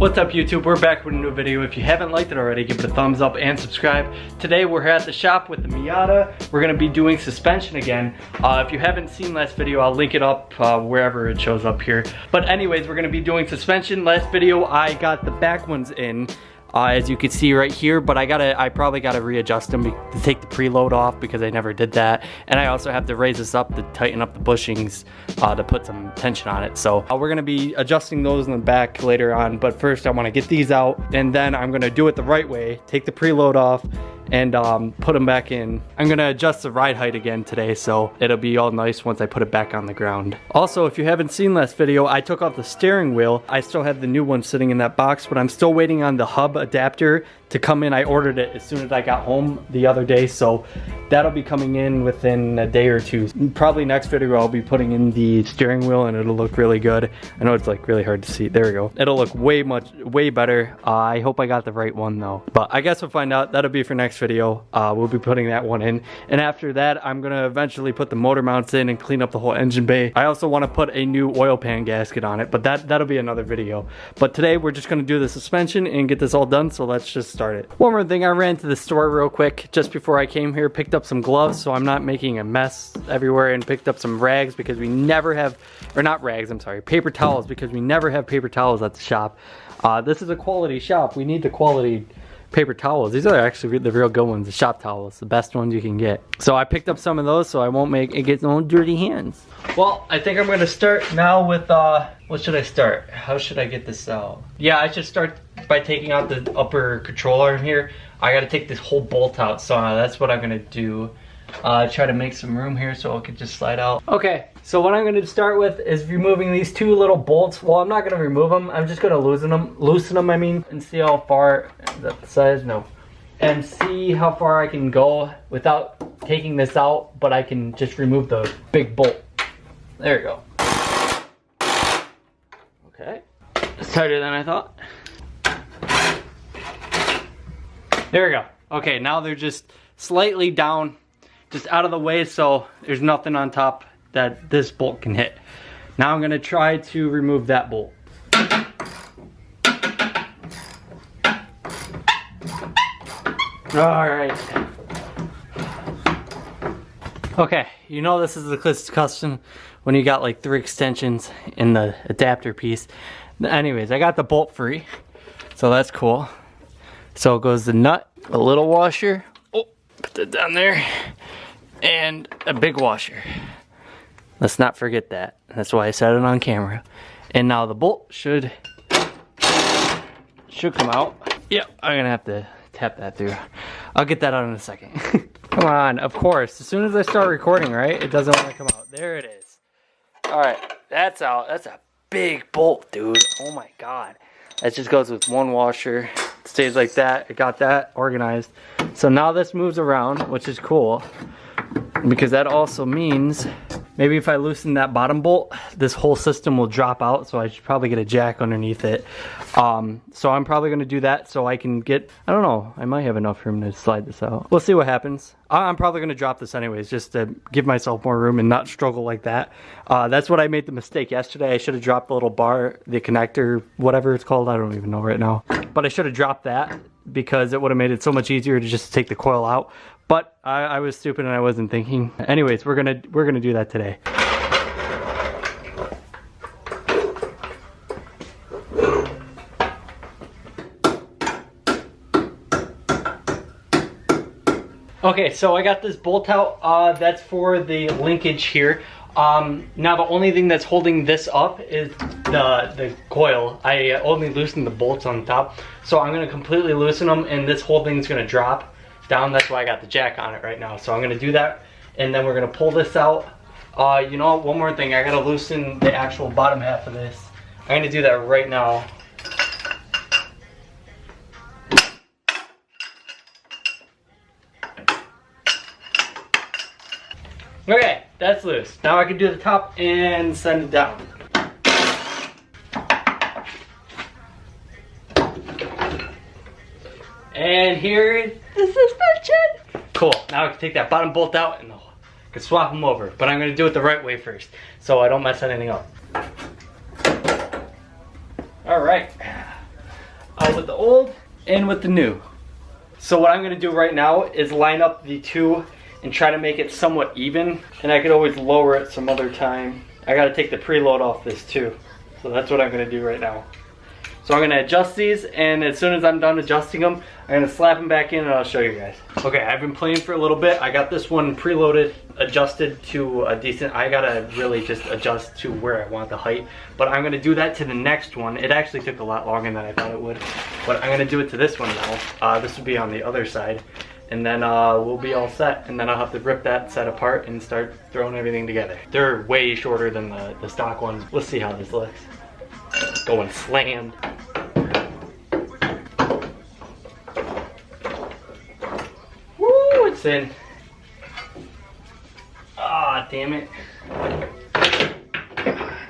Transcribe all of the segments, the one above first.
What's up YouTube? We're back with a new video. If you haven't liked it already, give it a thumbs up and subscribe. Today we're at the shop with the Miata. We're gonna be doing suspension again. If you haven't seen last video, I'll link it up wherever it shows up here. But anyways, we're gonna be doing suspension. Last video I got the back ones in. As you can see right here, but I probably gotta readjust them to take the preload off because I never did that. And I also have to raise this up to tighten up the bushings to put some tension on it. So we're gonna be adjusting those in the back later on, but first I wanna get these out and then I'm gonna do it the right way, take the preload off and put them back in. I'm gonna adjust the ride height again today, so it'll be all nice once I put it back on the ground. Also, if you haven't seen last video, I took off the steering wheel. I still have the new one sitting in that box, but I'm still waiting on the hub adapter to come in. I ordered it as soon as I got home the other day, so that'll be coming in within a day or two. Probably next video I'll be putting in the steering wheel and it'll look really good. I know it's like really hard to see. There we go. It'll look way better. I hope I got the right one though. But I guess we'll find out. That'll be for next video. We'll be putting that one in. And after that, I'm gonna eventually put the motor mounts in and clean up the whole engine bay. I also wanna put a new oil pan gasket on it, but that'll be another video. But today we're just gonna do the suspension and get this all done, so let's just start it. One more thing, I ran to the store real quick just before I came here, picked up some gloves so I'm not making a mess everywhere, and picked up some rags because we never have, or not rags, I'm sorry, paper towels, because we never have paper towels at the shop. This is a quality shop. We need the quality paper towels. These are actually the real good ones, the shop towels, the best ones you can get. So I picked up some of those so I won't get no dirty hands. Well, I think I'm gonna start now with, what should I start? How should I get this out? Yeah, I should start by taking out the upper controller in here. I gotta take this whole bolt out, so that's what I'm gonna do. Try to make some room here so it could just slide out. Okay, so what I'm gonna start with is removing these two little bolts. Well, I'm not gonna remove them. I'm just gonna loosen them, I mean, and see how far, is that the size? No. And see how far I can go without taking this out, but I can just remove the big bolt. There we go. Okay, it's tighter than I thought. There we go. Okay, now they're just slightly down, just out of the way, so there's nothing on top that this bolt can hit. Now I'm gonna try to remove that bolt. All right. Okay, you know this is the custom when you got like 3 extensions in the adapter piece. Anyways, I got the bolt free, so that's cool. So it goes the nut, a little washer, oh, put that down there, and a big washer. Let's not forget that. That's why I set it on camera. And now the bolt should come out. Yep, I'm gonna have to tap that through. I'll get that out in a second. Come on, of course. As soon as I start recording, right, it doesn't want to come out. There it is. All right, that's out. That's a big bolt, dude. Oh my God. That just goes with one washer. It stays like that. It got that organized. So now this moves around, which is cool, because that also means maybe if I loosen that bottom bolt, this whole system will drop out, so I should probably get a jack underneath it. So I'm probably gonna do that so I can get, I don't know, I might have enough room to slide this out. We'll see what happens. I'm probably gonna drop this anyways, just to give myself more room and not struggle like that. That's what I made the mistake yesterday. I should have dropped the little bar, the connector, whatever it's called, I don't even know right now. But I should have dropped that because it would have made it so much easier to just take the coil out. But I was stupid and I wasn't thinking. Anyways, we're gonna do that today. Okay, so I got this bolt out. That's for the linkage here. Now the only thing that's holding this up is the coil. I only loosened the bolts on top, so I'm gonna completely loosen them, and this whole thing's gonna drop down. That's why I got the jack on it right now. So I'm gonna do that, and then we're gonna pull this out. You know, one more thing, I gotta loosen the actual bottom half of this. I'm gonna do that right now. Okay, that's loose. Now I can do the top and send it down. And here is the suspension. Cool, now I can take that bottom bolt out and I can swap them over. But I'm gonna do it the right way first, so I don't mess anything up. All right. in with the new. So what I'm gonna do right now is line up the two and try to make it somewhat even. And I could always lower it some other time. I gotta take the preload off this too. So that's what I'm gonna do right now. So I'm gonna adjust these, and as soon as I'm done adjusting them, I'm gonna slap them back in and I'll show you guys. Okay, I've been playing for a little bit. I got this one preloaded, adjusted to a decent, I gotta really just adjust to where I want the height. But I'm gonna do that to the next one. It actually took a lot longer than I thought it would. But I'm gonna do it to this one now. This will be on the other side. And then we'll be all set. And then I'll have to rip that set apart and start throwing everything together. They're way shorter than the stock ones. Let's see how this looks. Going slammed. Woo, it's in. Ah, damn it. I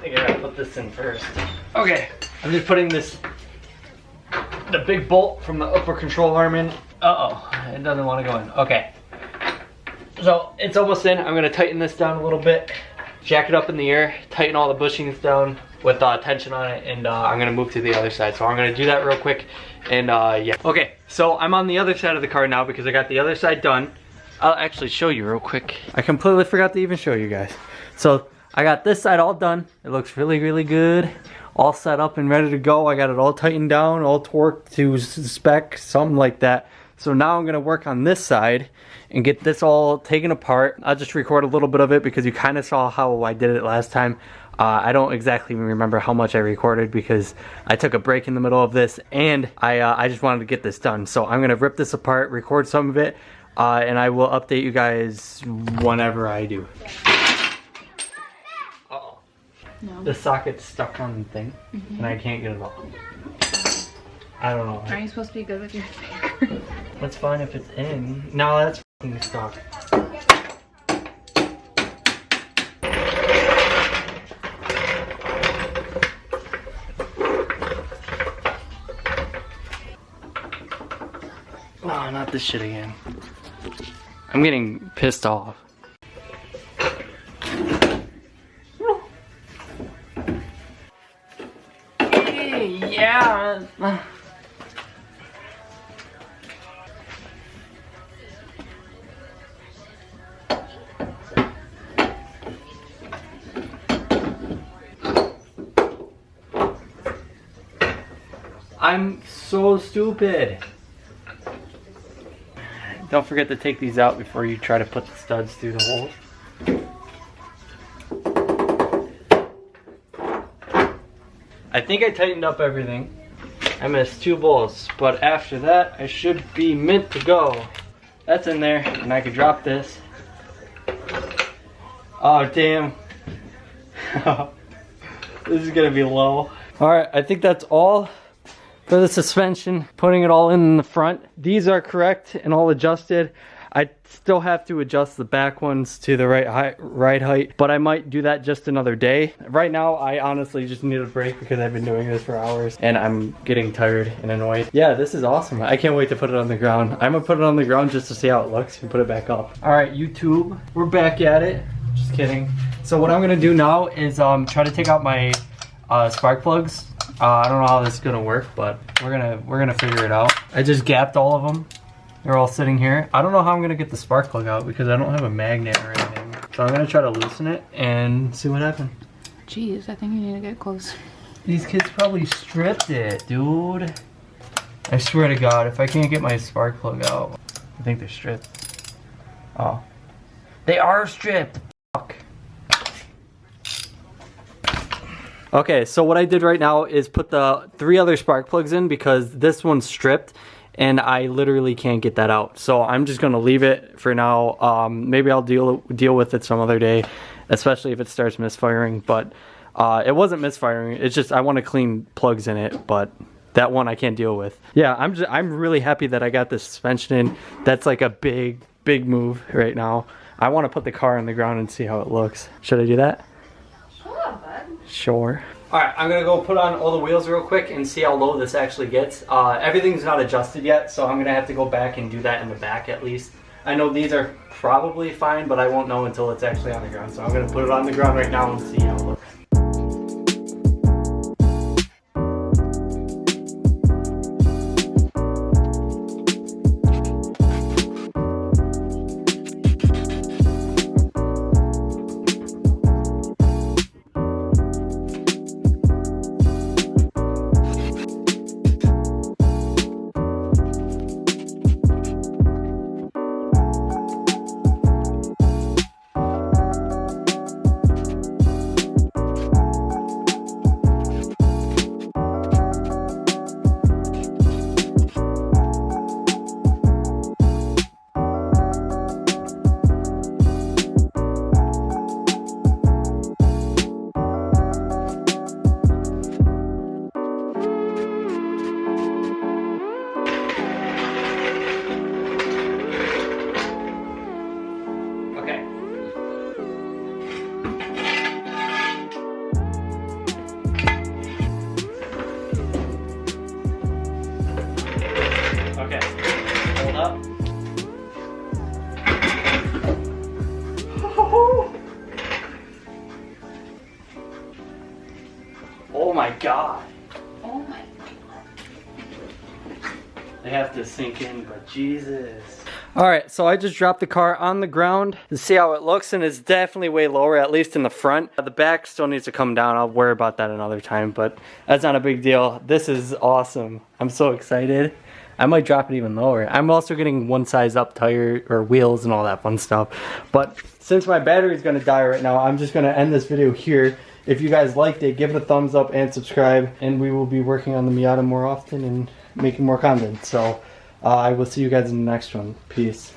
think I gotta put this in first. Okay, I'm just putting the big bolt from the upper control arm in. Uh-oh, it doesn't want to go in. Okay. So it's almost in. I'm gonna tighten this down a little bit. Jack it up in the air, tighten all the bushings down with tension on it, and I'm gonna move to the other side. So I'm gonna do that real quick, and yeah. Okay, so I'm on the other side of the car now because I got the other side done. I'll actually show you real quick. I completely forgot to even show you guys. So I got this side all done. It looks really, really good. All set up and ready to go. I got it all tightened down, all torqued to spec, something like that. So now I'm gonna work on this side and get this all taken apart. I'll just record a little bit of it because you kind of saw how I did it last time. I don't exactly remember how much I recorded because I took a break in the middle of this, and I just wanted to get this done. So I'm gonna rip this apart, record some of it, and I will update you guys whenever I do. Uh-oh. No. The socket's stuck on the thing, and I can't get it off. I don't know. Aren't you supposed to be good with your finger? That's fine if it's in. No, that's f***ing stuck. Oh, not this shit again. I'm getting pissed off. Hey, yeah. I'm so stupid. Don't forget to take these out before you try to put the studs through the holes. I think I tightened up everything. I missed 2 bolts, but after that I should be meant to go. That's in there, and I can drop this. Oh damn. This is gonna be low. Alright, I think that's all for the suspension, putting it all in the front. These are correct and all adjusted. I still have to adjust the back ones to the right height, but I might do that just another day. Right now, I honestly just need a break because I've been doing this for hours and I'm getting tired and annoyed. Yeah, this is awesome. I can't wait to put it on the ground. I'm gonna put it on the ground just to see how it looks and put it back up. All right, YouTube, we're back at it. Just kidding. So what I'm gonna do now is try to take out my spark plugs. I don't know how this is gonna work, but we're gonna figure it out. I just gapped all of them. They're all sitting here. I don't know how I'm gonna get the spark plug out because I don't have a magnet or anything. So I'm gonna try to loosen it and see what happens. Jeez, I think you need to get close. These kids probably stripped it, dude. I swear to God, if I can't get my spark plug out, I think they're stripped. Oh. They are stripped. Fuck. Okay, so what I did right now is put the 3 other spark plugs in because this one's stripped and I literally can't get that out. So I'm just gonna leave it for now. Maybe I'll deal with it some other day, especially if it starts misfiring. But it wasn't misfiring. It's just I want to clean plugs in it, but that one I can't deal with. Yeah, I'm really happy that I got this suspension in. That's like a big move right now. I want to put the car on the ground and see how it looks. Should I do that? Sure. Alright, I'm gonna go put on all the wheels real quick and see how low this actually gets. Everything's not adjusted yet, so I'm gonna have to go back and do that in the back at least. I know these are probably fine, but I won't know until it's actually on the ground. So I'm gonna put it on the ground right now and see how it looks. Okay. Okay. Hold up. Oh my god. Oh my god. They have to sink in, but Jesus. Alright, so I just dropped the car on the ground to see how it looks, and it's definitely way lower, at least in the front. The back still needs to come down. I'll worry about that another time, but that's not a big deal. This is awesome. I'm so excited. I might drop it even lower. I'm also getting one size up tire or wheels and all that fun stuff. But since my battery's gonna die right now, I'm just gonna end this video here. If you guys liked it, give it a thumbs up and subscribe, and we will be working on the Miata more often and making more content. So I will see you guys in the next one. Peace.